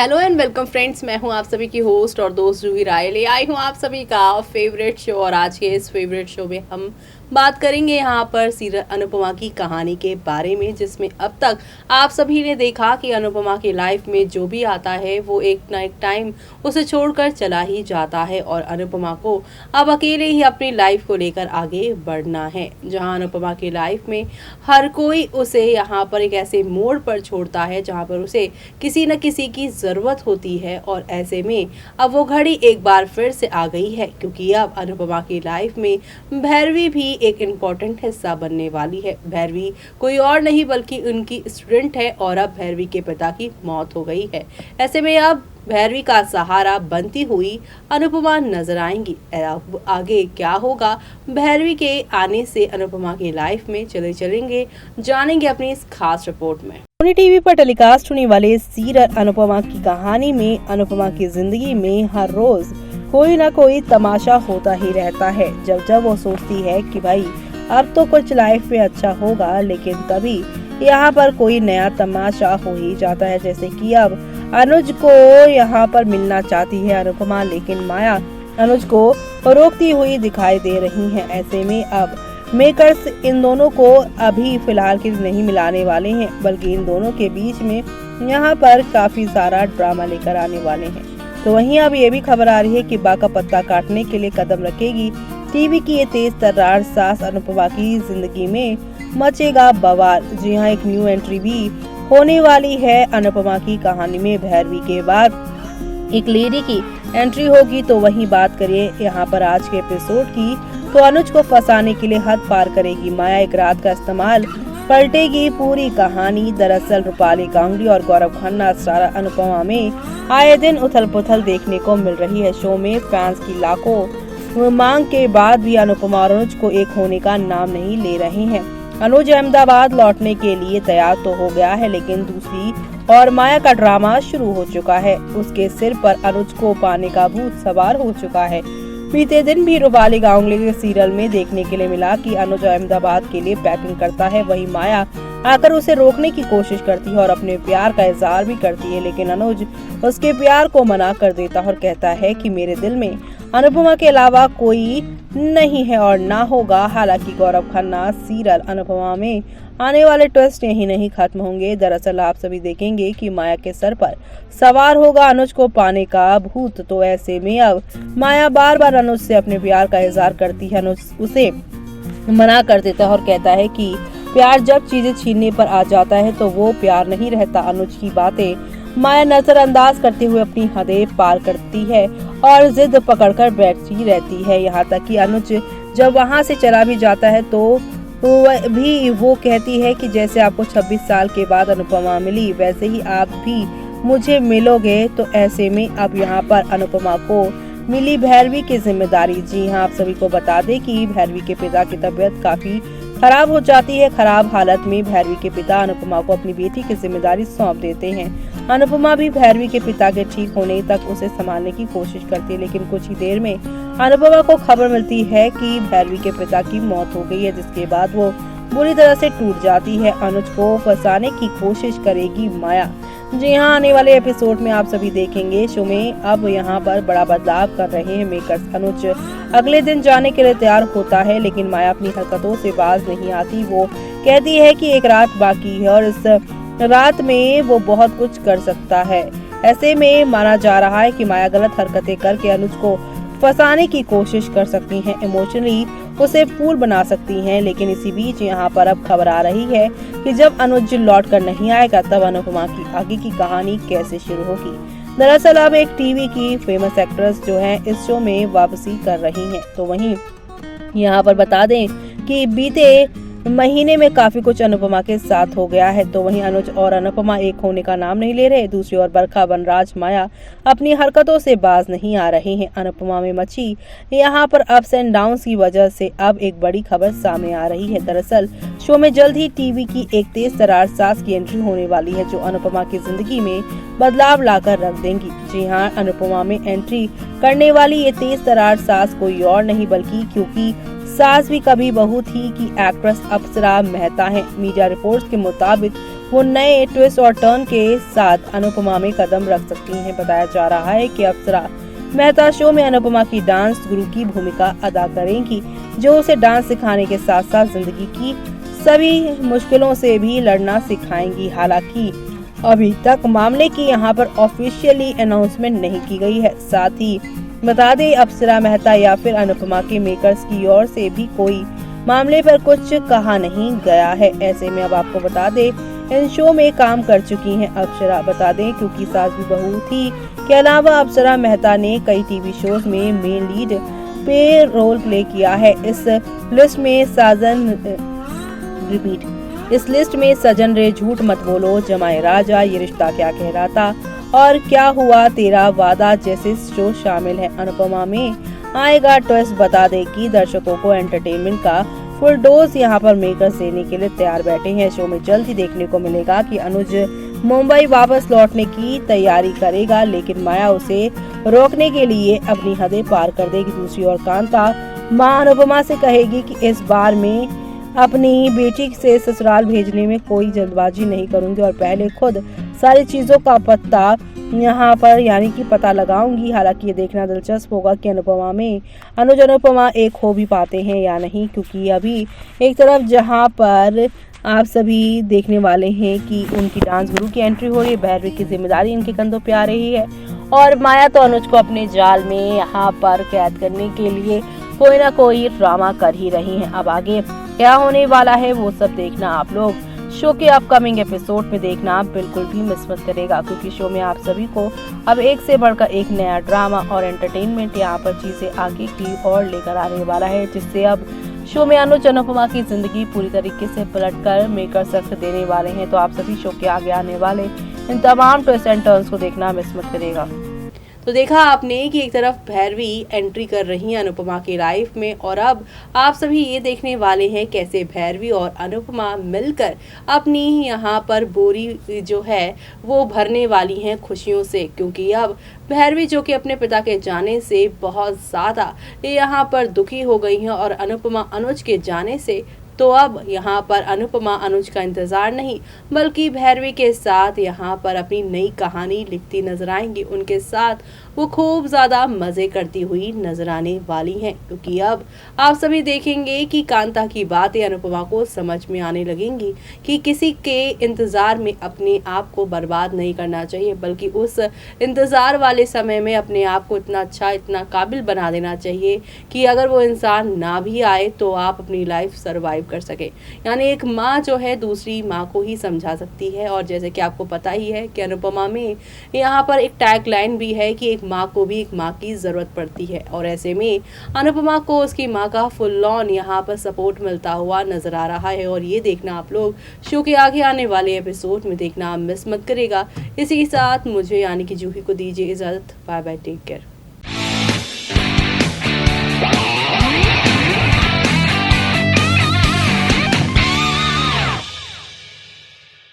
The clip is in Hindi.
हेलो एंड वेलकम फ्रेंड्स, मैं हूं आप सभी की होस्ट और दोस्त जूही राय। ले आई हूं आप सभी का फेवरेट शो और आज के इस फेवरेट शो में हम बात करेंगे यहां पर सीरियल अनुपमा की कहानी के बारे में, जिसमें अब तक आप सभी ने देखा कि अनुपमा की लाइफ में जो भी आता है वो एक ना एक टाइम उसे छोड़कर चला ही जाता है और अनुपमा को अब अकेले ही अपनी लाइफ को लेकर आगे बढ़ना है। जहां अनुपमा की लाइफ में हर कोई उसे यहाँ पर एक ऐसे मोड़ पर छोड़ता है जहाँ पर उसे किसी न किसी की ज़रूरत होती है और ऐसे में अब वो घड़ी एक बार फिर से आ गई है, क्योंकि अब अनुपमा की लाइफ में भैरवी भी एक इम्पॉर्टेंट हिस्सा बनने वाली है। भैरवी कोई और नहीं बल्कि उनकी स्टूडेंट है और अब भैरवी के पिता की मौत हो गई है। ऐसे में अब भैरवी का सहारा बनती हुई अनुपमा नजर आएंगी। अब आगे क्या होगा भैरवी के आने से अनुपमा की लाइफ में, चलेंगे जानेंगे अपनी इस खास रिपोर्ट में। सोनी टीवी पर टेलीकास्ट होने वाले सीरियल अनुपमा की कहानी में अनुपमा की जिंदगी में हर रोज कोई ना कोई तमाशा होता ही रहता है। जब वो सोचती है कि भाई अब तो कुछ लाइफ में अच्छा होगा, लेकिन तभी यहाँ पर कोई नया तमाशा हो ही जाता है। जैसे कि अब अनुज को यहाँ पर मिलना चाहती है अनुपमा, लेकिन माया अनुज को रोकती हुई दिखाई दे रही है। ऐसे में अब मेकर्स इन दोनों को अभी फिलहाल के नहीं मिलाने वाले हैं, बल्कि इन दोनों के बीच में यहाँ पर काफी सारा ड्रामा लेकर आने वाले हैं। तो वहीं अब ये भी खबर आ रही है कि बा का पत्ता काटने के लिए कदम रखेगी टीवी की ये तेज तर्रार सास अनुपमा की जिंदगी में मचेगा बवाल। जी हाँ, एक न्यू एंट्री भी होने वाली है अनुपमा की कहानी में। भैरवी के बाद एक लेडी की एंट्री होगी। तो वहीं बात करिए यहाँ पर आज के एपिसोड की, तो अनुज को फंसाने के लिए हद पार करेगी माया। एक रात का इस्तेमाल पलटेगी पूरी कहानी। दरअसल रूपाली गांगुली और गौरव खन्ना स्टार अनुपमा में आए दिन उथल पुथल देखने को मिल रही है। शो में फैंस की लाखों मांग के बाद भी अनुपमा और अनुज को एक होने का नाम नहीं ले रहे हैं। अनुज अहमदाबाद लौटने के लिए तैयार तो हो गया है, लेकिन दूसरी और माया का ड्रामा शुरू हो चुका है। उसके सिर पर अनुज को पाने का भूत सवार हो चुका है। बीते दिन भी रूपाली गांगुली के सीरियल में देखने के लिए मिला कि अनुज अहमदाबाद के लिए पैकिंग करता है। वहीं माया आकर उसे रोकने की कोशिश करती है और अपने प्यार का इजहार भी करती है, लेकिन अनुज उसके प्यार को मना कर देता है और कहता है कि मेरे दिल में अनुपमा के अलावा कोई नहीं है और ना होगा। हालांकि गौरव खन्ना सीरियल अनुपमा में आने वाले ट्विस्ट यही नहीं खत्म होंगे। दरअसल आप सभी देखेंगे कि माया के सर पर सवार होगा अनुज को पाने का भूत। तो ऐसे में अब माया बार बार अनुज से अपने प्यार का इजहार करती है। अनुज उसे मना कर देता है और कहता है कि प्यार जब चीजें छीनने पर आ जाता है तो वो प्यार नहीं रहता। अनुज की बातें माया नजरअंदाज करते हुए अपनी हदें पार करती है और जिद पकड़कर बैठी रहती है। यहाँ तक कि अनुज जब वहाँ से चला भी जाता है तो वो कहती है कि जैसे आपको 26 साल के बाद अनुपमा मिली, वैसे ही आप भी मुझे मिलोगे। तो ऐसे में अब यहाँ पर अनुपमा को मिली भैरवी की जिम्मेदारी। जी हाँ, आप सभी को बता दें कि भैरवी के पिता की तबीयत काफी खराब हो जाती है। खराब हालत में भैरवी के पिता अनुपमा को अपनी बेटी की जिम्मेदारी सौंप देते हैं। अनुपमा भी भैरवी के पिता के ठीक होने तक उसे संभालने की कोशिश करती है, लेकिन कुछ ही देर में अनुपमा को खबर मिलती है कि भैरवी के पिता की मौत हो गई है, जिसके बाद वो बुरी तरह से टूट जाती है। अनुज को फंसाने की कोशिश करेगी माया। जी हाँ, आने वाले एपिसोड में आप सभी देखेंगे शो में अब यहाँ पर बड़ा बदलाव कर रहे हैं मेकर्स। अनुज अगले दिन जाने के लिए तैयार होता है, लेकिन माया अपनी हरकतों से बाज नहीं आती। वो कहती है कि एक रात बाकी है और इस रात में वो बहुत कुछ कर सकता है। ऐसे में माना जा रहा है कि माया गलत हरकतें करके अनुज को फंसाने की कोशिश कर सकती हैं, इमोशनली उसे फूल बना सकती हैं। लेकिन इसी बीच यहाँ पर अब खबर आ रही है कि जब अनुज लौट कर नहीं आएगा तब अनुपमा की आगे की कहानी कैसे शुरू होगी। दरअसल अब एक टीवी की फेमस एक्ट्रेस जो है इस शो में वापसी कर रही हैं। तो वहीं यहाँ पर बता दें कि बीते महीने में काफी कुछ अनुपमा के साथ हो गया है। तो वहीं अनुज और अनुपमा एक होने का नाम नहीं ले रहे। दूसरी ओर बरखा, वनराज, माया अपनी हरकतों से बाज नहीं आ रहे हैं। अनुपमा में मची यहाँ पर अप्स एंड डाउन्स की वजह से अब एक बड़ी खबर सामने आ रही है। दरअसल शो में जल्द ही टीवी की एक तेज तर्रार सास की एंट्री होने वाली है, जो अनुपमा की जिंदगी में बदलाव लाकर रख देंगी। जी हाँ, अनुपमा में एंट्री करने वाली ये तेज तर्रार सास कोई और नहीं बल्कि क्योंकि सास भी कभी बहू थी की एक्ट्रेस अप्सरा मेहता है। मीडिया रिपोर्ट्स के मुताबिक वो नए ट्विस्ट और टर्न के साथ अनुपमा में कदम रख सकती हैं। बताया जा रहा है कि अप्सरा मेहता शो में अनुपमा की डांस गुरु की भूमिका अदा करेंगी, जो उसे डांस सिखाने के साथ साथ जिंदगी की सभी मुश्किलों से भी लड़ना सिखाएंगी। हालांकि अभी तक मामले की यहाँ पर ऑफिशियली अनाउंसमेंट नहीं की गई है। साथ ही बता दें, अप्सरा मेहता या फिर अनुपमा के मेकर्स की ओर से भी कोई मामले पर कुछ कहा नहीं गया है। ऐसे में अब आपको बता दें, इन शो में काम कर चुकी हैं अप्सरा। बता दें, क्योंकि सास भी बहू थी के अलावा अप्सरा मेहता ने कई टीवी शोज में मेन लीड पे रोल प्ले किया है। इस लिस्ट में सजन रे, झूठ मत बोलो, जमाए राजा, ये रिश्ता क्या कह रहा था और क्या हुआ तेरा वादा जैसे शो शामिल है। अनुपमा में आएगा ट्विस्ट। बता दें कि दर्शकों को एंटरटेनमेंट का फुल डोज यहाँ पर मेकर्स देने के लिए तैयार बैठे हैं। शो में जल्द ही देखने को मिलेगा कि अनुज मुंबई वापस लौटने की तैयारी करेगा, लेकिन माया उसे रोकने के लिए अपनी हदें पार कर देगी। दूसरी ओर कांता मां अनुपमा से कहेगी कि इस बार में अपनी बेटी से ससुराल भेजने में कोई जल्दबाजी नहीं करूंगी और पहले खुद सारी चीजों का पता यहाँ पर यानी कि पता लगाऊंगी। हालांकि ये देखना दिलचस्प होगा कि अनुपमा में अनुज अनुपमा एक हो भी पाते हैं या नहीं, क्योंकि अभी एक तरफ जहाँ पर आप सभी देखने वाले हैं कि उनकी डांस गुरु की एंट्री हो रही है, भैरवी की जिम्मेदारी इनके कंधों पे आ रही है और माया तो अनुज को अपने जाल में यहाँ पर कैद करने के लिए कोई ना कोई ड्रामा कर ही रही हैं। अब आगे क्या होने वाला है वो सब देखना आप लोग शो के अपकमिंग एपिसोड में देखना आप बिल्कुल भी मिस मत करेगा, क्योंकि शो में आप सभी को अब एक से बढ़कर एक नया ड्रामा और एंटरटेनमेंट यहाँ पर चीजें आगे की ओर लेकर आने वाला है, जिससे अब शो में अनुज अनुपमा की जिंदगी पूरी तरीके से पलटकर मेकर्स रख देने वाले हैं। तो आप सभी शो के आगे आने वाले इन तमाम ट्विस्ट एंड टर्न्स को देखना मिस मत करेगा। तो देखा आपने कि एक तरफ भैरवी एंट्री कर रही हैं अनुपमा की लाइफ में और अब आप सभी ये देखने वाले हैं कैसे भैरवी और अनुपमा मिलकर अपनी यहाँ पर बोरी जो है वो भरने वाली हैं खुशियों से, क्योंकि अब भैरवी जो कि अपने पिता के जाने से बहुत ज़्यादा यहाँ पर दुखी हो गई हैं और अनुपमा अनुज के जाने से तो अब यहाँ पर अनुपमा अनुज का इंतजार नहीं बल्कि भैरवी के साथ यहाँ पर अपनी नई कहानी लिखती नजर आएंगी। उनके साथ वो खूब ज्यादा मजे करती हुई नजर आने वाली हैं, क्योंकि अब आप सभी देखेंगे कि कांता की बातें अनुपमा को समझ में आने लगेंगी कि किसी के इंतजार में अपने आप को बर्बाद नहीं करना चाहिए, बल्कि उस इंतजार वाले समय में अपने आप को इतना अच्छा इतना काबिल बना देना चाहिए कि अगर वो इंसान ना भी आए तो आप अपनी लाइफ सर्वाइव कर सके। यानी एक माँ जो है दूसरी माँ को ही समझा सकती है। और जैसे कि आपको पता ही है कि अनुपमा में यहाँ पर एक टैग लाइन भी है कि एक माँ को भी एक माँ की जरूरत पड़ती है, और ऐसे में अनुपमा को उसकी माँ का फुल ऑन यहाँ पर सपोर्ट मिलता हुआ नजर आ रहा है। और ये देखना आप लोग शो के आगे आने वाले एपिसोड में देखना मिस मत करेगा। इसी के साथ मुझे यानी कि जूही को दीजिए इजाजत। Bye bye, take care.